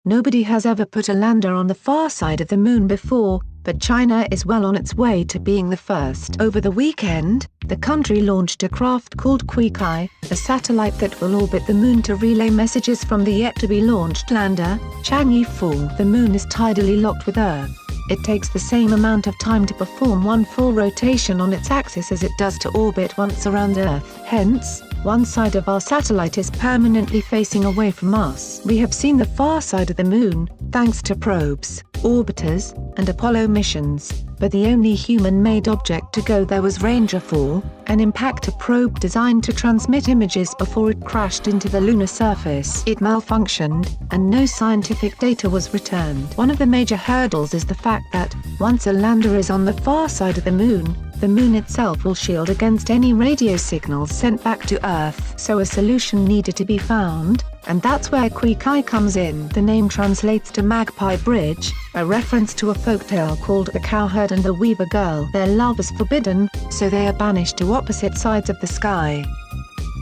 Nobody has ever put a lander on the far side of the moon before, but China is well on its way to being the first. Over the weekend, the country launched a craft called Kuikai, a satellite that will orbit the moon to relay messages from the yet-to-be-launched lander, Chang'e 4. The moon is tidally locked with Earth. It takes the same amount of time to perform one full rotation on its axis as it does to orbit once around Earth. Hence, one side of our satellite is permanently facing away from us. We have seen the far side of the moon, thanks to probes, orbiters, and Apollo missions, but the only human-made object to go there was Ranger 4, an impactor probe designed to transmit images before it crashed into the lunar surface. It malfunctioned, and no scientific data was returned. One of the major hurdles is the fact that, once a lander is on the far side of the moon itself will shield against any radio signals sent back to Earth. So a solution needed to be found, and that's where Kuikai comes in. The name translates to Magpie Bridge, a reference to a folktale called The Cowherd and the Weaver Girl. Their love is forbidden, so they are banished to opposite sides of the sky.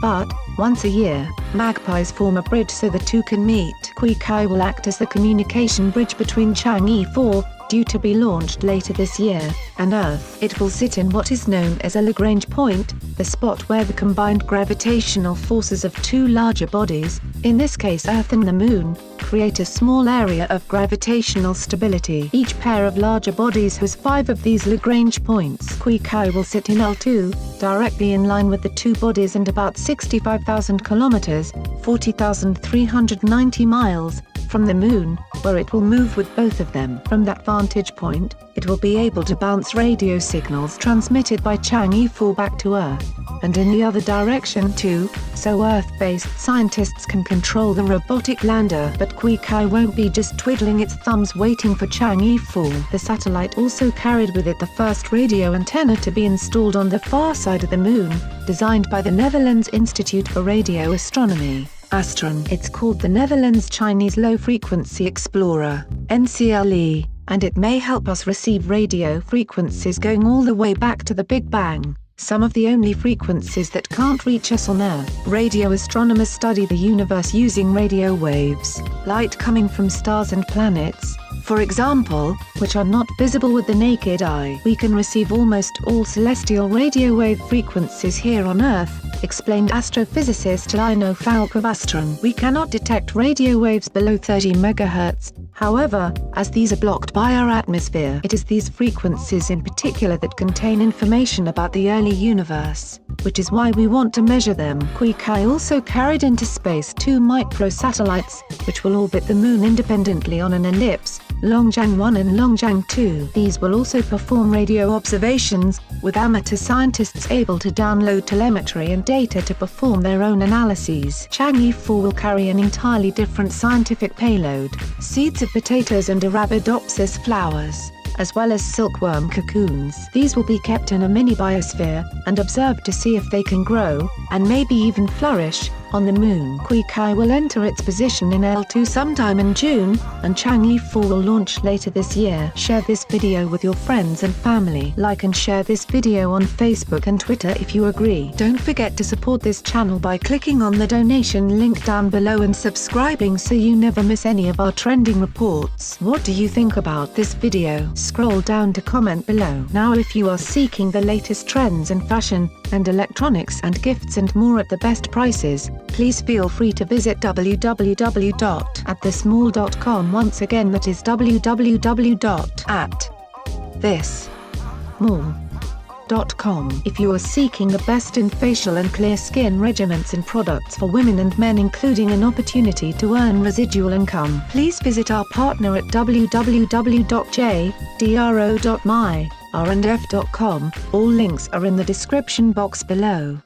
But, once a year, magpies form a bridge so the two can meet. Kuikai will act as the communication bridge between Chang'e 4, due to be launched later this year, and Earth. It will sit in what is known as a Lagrange point, the spot where the combined gravitational forces of two larger bodies, in this case Earth and the Moon, create a small area of gravitational stability. Each pair of larger bodies has 5 of these Lagrange points. Kuikai will sit in L2, directly in line with the two bodies and about 65,000 kilometers, 40,390 miles, from the Moon, where it will move with both of them. From that vantage point, it will be able to bounce radio signals transmitted by Chang'e 4 back to Earth, and in the other direction too, so Earth-based scientists can control the robotic lander. But Kuikai won't be just twiddling its thumbs waiting for Chang'e 4. The satellite also carried with it the first radio antenna to be installed on the far side of the Moon, designed by the Netherlands Institute for Radio Astronomy, Astron. It's called the Netherlands Chinese Low Frequency Explorer, NCLE, and it may help us receive radio frequencies going all the way back to the Big Bang, some of the only frequencies that can't reach us on Earth. Radio astronomers study the universe using radio waves, light coming from stars and planets, for example, which are not visible with the naked eye. We can receive almost all celestial radio wave frequencies here on Earth, explained astrophysicist Lino Falk of Astron. We cannot detect radio waves below 30 MHz, however, as these are blocked by our atmosphere. It is these frequencies in particular that contain information about the early universe, which is why we want to measure them. Kuikai also carried into space 2 microsatellites, which will orbit the Moon independently on an ellipse, Longjiang 1 and Longjiang 2. These will also perform radio observations, with amateur scientists able to download telemetry and data to perform their own analyses. Chang'e 4 will carry an entirely different scientific payload, seeds of potatoes and Arabidopsis flowers, as well as silkworm cocoons. These will be kept in a mini biosphere, and observed to see if they can grow, and maybe even flourish, on the Moon. Kuikai will enter its position in L2 sometime in June, and Chang'e 4 will launch later this year. Share this video with your friends and family. Like and share this video on Facebook and Twitter if you agree. Don't forget to support this channel by clicking on the donation link down below and subscribing so you never miss any of our trending reports. What do you think about this video? Scroll down to comment below. Now if you are seeking the latest trends in fashion, and electronics and gifts and more at the best prices, please feel free to visit www.atthesmall.com. Once again, that is www.atthesmall.com. If you are seeking the best in facial and clear skin regimens and products for women and men, including an opportunity to earn residual income, please visit our partner at www.jdro.my, r&f.com. All links are in the description box below.